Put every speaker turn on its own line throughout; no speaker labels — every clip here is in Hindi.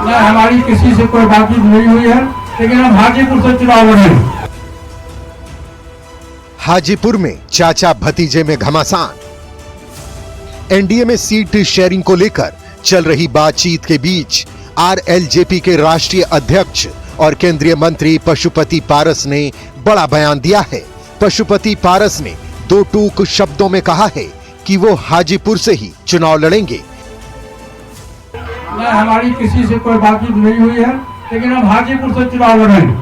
न हमारी किसी से कोई बातचीत नहीं हुई है, लेकिन हम हाजीपुर से चुनाव लड़ेंगे।
हाजीपुर में चाचा भतीजे में घमासान। एनडीए में सीट शेयरिंग को लेकर चल रही बातचीत के बीच आरएलजेपी के राष्ट्रीय अध्यक्ष और केंद्रीय मंत्री पशुपति पारस ने बड़ा बयान दिया है। पशुपति पारस ने दो टूक शब्दों में कहा है कि वो हाजीपुर से ही चुनाव लड़ेंगे।
न हमारी किसी से कोई बातचीत नहीं हुई है, लेकिन हम हाजीपुर से चुनाव लड़ेंगे।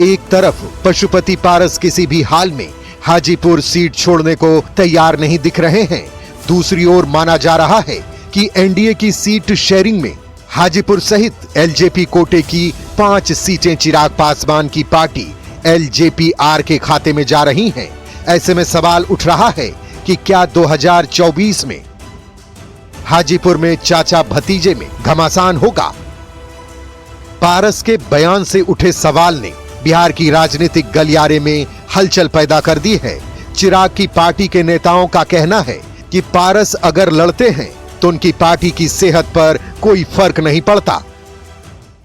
एक तरफ पशुपति पारस किसी भी हाल में हाजीपुर सीट छोड़ने को तैयार नहीं दिख रहे हैं, दूसरी ओर माना जा रहा है कि एनडीए की सीट शेयरिंग में हाजीपुर सहित एलजेपी कोटे की 5 सीटें चिराग पासवान की पार्टी एलजेपीआर के खाते में जा रही हैं। ऐसे में सवाल उठ रहा है कि क्या 2024 में हाजीपुर में चाचा भतीजे में घमासान होगा? पारस के बयान से उठे सवाल ने बिहार की राजनीतिक गलियारे में हलचल पैदा कर दी है। चिराग की पार्टी के नेताओं का कहना है कि पारस अगर लड़ते हैं तो उनकी पार्टी की सेहत पर कोई फर्क नहीं पड़ता।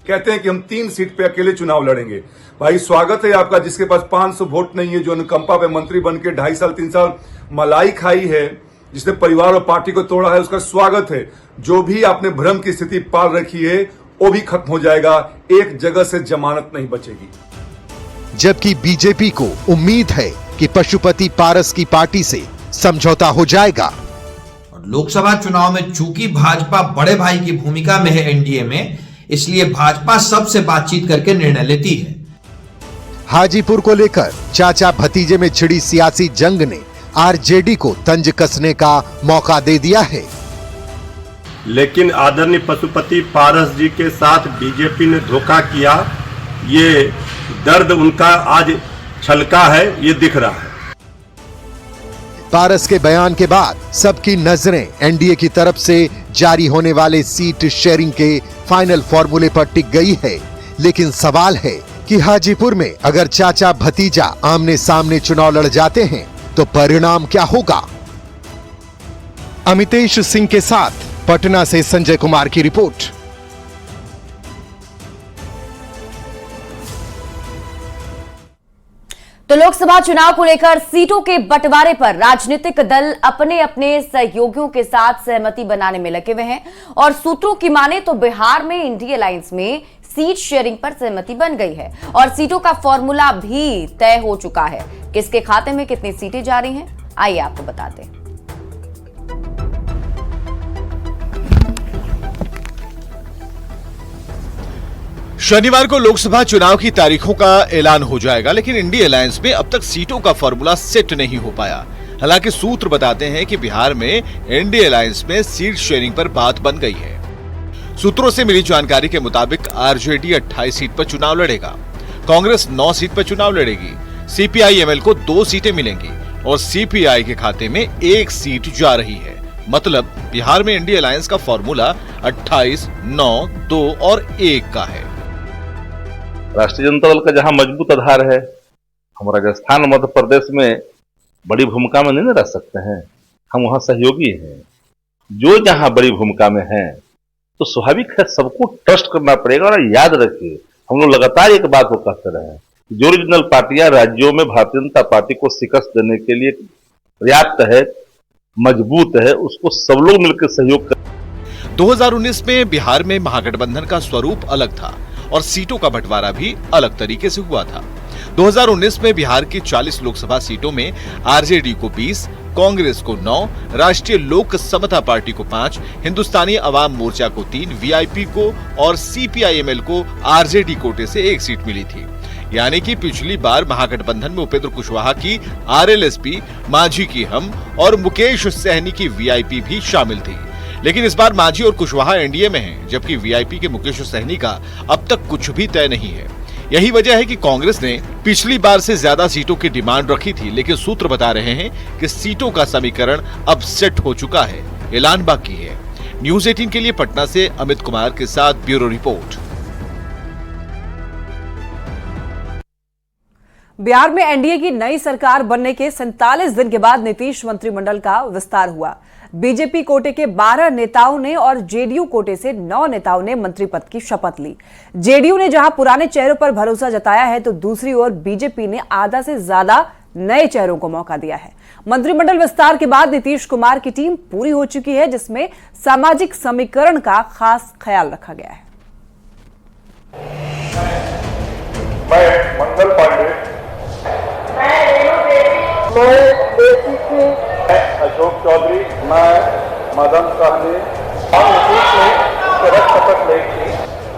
कहते हैं कि हम 3 सीट पे अकेले चुनाव लड़ेंगे। भाई स्वागत है आपका, जिसके पास 500 वोट नहीं है, जो अनुकंपा पे मंत्री बन के 2.5 साल 3 साल मलाई खाई है, जिसने परिवार और पार्टी को तोड़ा है, उसका स्वागत है। जो भी आपने भ्रम की स्थिति पाल रखी है वो भी खत्म हो जाएगा। एक जगह से जमानत नहीं बचेगी।
जबकि बीजेपी को उम्मीद है कि पशुपति पारस की पार्टी से समझौता हो जाएगा।
लोकसभा चुनाव में चूंकि भाजपा बड़े भाई की भूमिका में है एनडीए में, इसलिए भाजपा सबसे बातचीत करके निर्णय लेती है।
हाजीपुर को लेकर चाचा भतीजे में छिड़ी सियासी जंग ने आरजेडी को तंज कसने का मौका दे दिया है।
लेकिन आदरणीय पशुपति पारस जी के साथ बीजेपी ने धोखा किया, ये दर्द उनका आज छलका है, ये दिख रहा है।
पारस के बयान के बाद सबकी नजरें एनडीए की तरफ से जारी होने वाले सीट शेयरिंग के फाइनल फॉर्मूले पर टिक गई है। लेकिन सवाल है कि हाजीपुर में अगर चाचा भतीजा आमने सामने चुनाव लड़ जाते हैं तो परिणाम क्या होगा? अमितेश सिंह के साथ पटना से संजय कुमार की रिपोर्ट।
तो लोकसभा चुनाव को लेकर सीटों के बंटवारे पर राजनीतिक दल अपने अपने सहयोगियों के साथ सहमति बनाने में लगे हुए हैं और सूत्रों की माने तो बिहार में इंडिया अलायंस में सीट शेयरिंग पर सहमति बन गई है और सीटों का फॉर्मूला भी तय हो चुका है। किसके खाते में कितनी सीटें जा रही हैं, आइए आपको बताते हैं।
शनिवार को लोकसभा चुनाव की तारीखों का ऐलान हो जाएगा, लेकिन इंडिया अलायंस में अब तक सीटों का फॉर्मूला सेट नहीं हो पाया। हालांकि सूत्र बताते हैं कि बिहार में इंडिया अलायंस में सीट शेयरिंग पर बात बन गई है। सूत्रों से मिली जानकारी के मुताबिक आरजेडी 28 सीट पर चुनाव लड़ेगा, कांग्रेस 9 सीट पर चुनाव लड़ेगी, सीपीआई-एमएल को 2 सीटें मिलेंगी और सीपीआई के खाते में 1 सीट जा रही है। मतलब बिहार में इंडिया अलायंस का फॉर्मूला 28, 9, 2 और 1 का है।
राष्ट्रीय जनता दल का जहां मजबूत आधार है, हम राजस्थान मध्य प्रदेश में बड़ी भूमिका में नहीं रह सकते हैं, हम वहां सहयोगी हैं। जो जहां बड़ी भूमिका में हैं तो स्वाभाविक है सबको ट्रस्ट करना पड़ेगा। और याद रखिए, हम लोग लगातार एक बात को कहते रहे हैं, जो रीजनल पार्टियां राज्यों में भारतीय जनता पार्टी को शिकस्त देने के लिए पर्याप्त है, मजबूत है, उसको सब लोग मिलकर सहयोग कर।
2019 में बिहार में महागठबंधन का स्वरूप अलग था और सीटों का बंटवारा भी अलग तरीके से हुआ था। 2019 में बिहार की 40 लोकसभा सीटों में आरजेडी को 20, कांग्रेस को 9, राष्ट्रीय लोक समता पार्टी को 5, हिंदुस्तानी अवाम मोर्चा को 3, वीआईपी को और सीपीआई-एमएल को आरजेडी कोटे से 1 सीट मिली थी। यानी कि पिछली बार महागठबंधन में उपेंद्र कुशवाहा की आरएलएसपी, मांझी की हम और मुकेश सहनी की वीआईपी भी शामिल थी। लेकिन इस बार मांझी और कुशवाहा एनडीए में हैं, जबकि वीआईपी के मुकेश सहनी का अब तक कुछ भी तय नहीं है। यही वजह है कि कांग्रेस ने पिछली बार से ज्यादा सीटों की डिमांड रखी थी, लेकिन सूत्र बता रहे हैं कि सीटों का समीकरण अब सेट हो चुका है, ऐलान बाकी है। न्यूज़ 18 के लिए पटना से अमित कुमार के साथ ब्यूरो रिपोर्ट।
बिहार में एनडीए की नई सरकार बनने के 47 दिन के बाद नीतीश मंत्रिमंडल का विस्तार हुआ। बीजेपी कोटे के 12 नेताओं ने और जेडीयू कोटे से 9 नेताओं ने मंत्री पद की शपथ ली। जेडीयू ने जहां पुराने चेहरों पर भरोसा जताया है, तो दूसरी ओर बीजेपी ने आधा से ज्यादा नए चेहरों को मौका दिया है। मंत्रिमंडल विस्तार के बाद नीतीश कुमार की टीम पूरी हो चुकी है, जिसमें सामाजिक समीकरण का खास ख्याल रखा गया है।
मैं मंगल पांडे, मैं अशोक चौधरी, मैं मदन सहनी और नीतीश ने शपथ ली थी।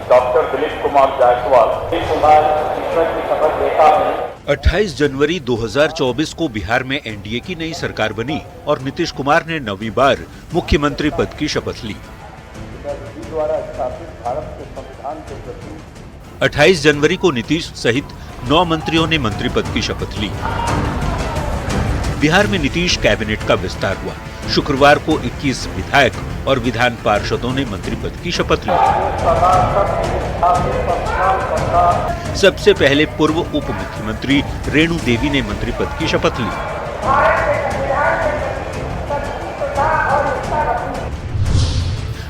डॉक्टर दिलीप कुमार जायसवाल ईश्वर की शपथ लेता हूँ।
28 जनवरी 2024 को बिहार में एनडीए की नई सरकार बनी और नीतीश कुमार ने 9वीं बार मुख्यमंत्री पद की शपथ ली। 28 जनवरी को नीतीश सहित 9 मंत्रियों ने मंत्री पद की शपथ ली। बिहार में नीतीश कैबिनेट का विस्तार हुआ। शुक्रवार को 21 विधायक और विधान पार्षदों ने मंत्री पद की शपथ ली। सबसे पहले पूर्व उप मुख्यमंत्री रेणु देवी ने मंत्री पद की शपथ ली।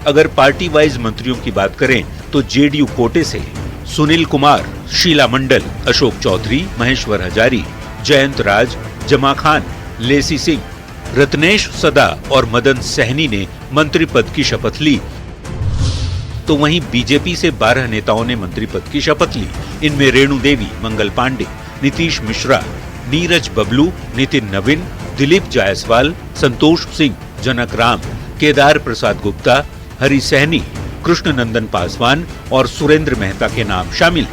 अगर पार्टी वाइज मंत्रियों की बात करें तो जेडीयू कोटे से सुनील कुमार, शीला मंडल, अशोक चौधरी, महेश्वर हजारी, जयंत राज, जमा खान, लेसी सिंह, रत्नेश सदा और मदन सहनी ने मंत्री पद की शपथ ली। तो वहीं बीजेपी से 12 नेताओं ने मंत्री पद की शपथ ली। इनमें रेणु देवी, मंगल पांडे, नीतीश मिश्रा, नीरज बबलू, नितिन नवीन, दिलीप जायसवाल, संतोष सिंह, जनक राम, केदार प्रसाद गुप्ता, हरि सहनी, कृष्ण नंदन पासवान और सुरेंद्र मेहता के नाम शामिल।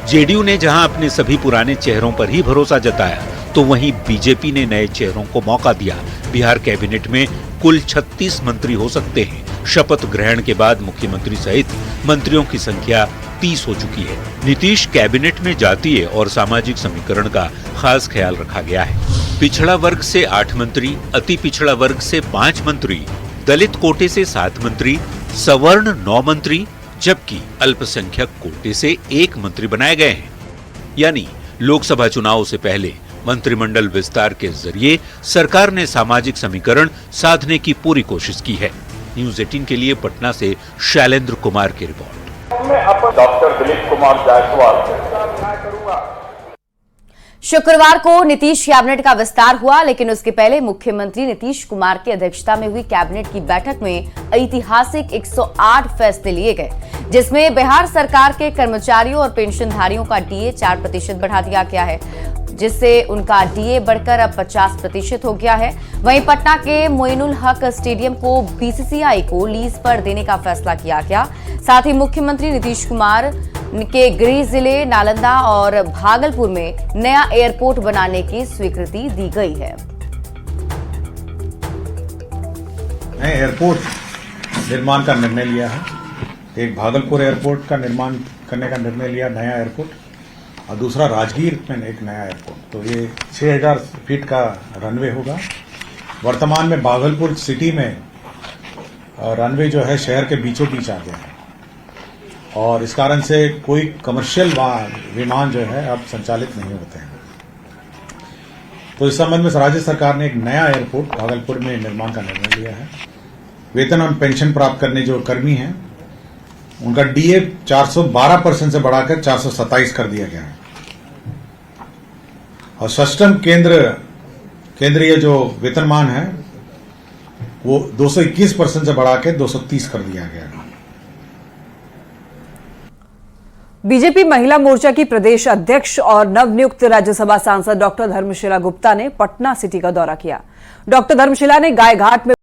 जेडीयू ने जहां अपने सभी पुराने चेहरों पर ही भरोसा जताया, तो वहीं बीजेपी ने नए चेहरों को मौका दिया। बिहार कैबिनेट में कुल 36 मंत्री हो सकते हैं। शपथ ग्रहण के बाद मुख्यमंत्री सहित मंत्रियों की संख्या 30 हो चुकी है। नीतीश कैबिनेट में जातीय और सामाजिक समीकरण का खास ख्याल रखा गया है। पिछड़ा वर्ग से 8 मंत्री, अति पिछड़ा वर्ग से 5 मंत्री, दलित कोटे से 7 मंत्री, सवर्ण 9 मंत्री, जबकि अल्पसंख्यक कोटे से 1 मंत्री बनाए गए हैं। यानी लोकसभा चुनाव से पहले मंत्रिमंडल विस्तार के जरिए सरकार ने सामाजिक समीकरण साधने की पूरी कोशिश की है। न्यूज़ 18 के लिए पटना से शैलेंद्र कुमार की रिपोर्ट।
मैं डॉक्टर दिलीप कुमार जायसवाल करूंगा।
शुक्रवार को नीतीश कैबिनेट का विस्तार हुआ, लेकिन उसके पहले मुख्यमंत्री नीतीश कुमार की अध्यक्षता में हुई कैबिनेट की बैठक में ऐतिहासिक 108 फैसले लिए गए, जिसमें बिहार सरकार के कर्मचारियों और पेंशनधारियों का डीए 4% बढ़ा दिया गया है, जिससे उनका डीए बढ़कर अब 50% हो गया है। वहीं पटना के मोइनुल हक स्टेडियम को बीसीसीआई को लीज पर देने का फैसला किया गया। साथ ही मुख्यमंत्री नीतीश कुमार के गृह जिले नालंदा और भागलपुर में नया एयरपोर्ट बनाने की स्वीकृति दी गई है।
नए एयरपोर्ट निर्माण का निर्णय लिया है। एक भागलपुर एयरपोर्ट का निर्माण करने का निर्णय लिया, नया एयरपोर्ट, और दूसरा राजगीर में एक नया एयरपोर्ट। तो ये 6000 फीट का रनवे होगा। वर्तमान में भागलपुर सिटी में रनवे जो है शहर के बीचों बीच आ गया है, और इस कारण से कोई कमर्शियल विमान जो है अब संचालित नहीं होते हैं। तो इस संबंध में राज्य सरकार ने एक नया एयरपोर्ट भागलपुर में निर्माण का निर्णय लिया है। वेतन और पेंशन प्राप्त करने जो कर्मी हैं, उनका डीए 412% से बढ़ाकर 427 कर दिया गया है, और सष्टम केंद्रीय जो वेतनमान है वो 221% से बढ़ाकर 230 कर दिया गया है।
बीजेपी महिला मोर्चा की प्रदेश अध्यक्ष और नवनियुक्त राज्यसभा सांसद डॉक्टर धर्मशिला गुप्ता ने पटना सिटी का दौरा किया। डॉक्टर धर्मशिला ने गायघाट में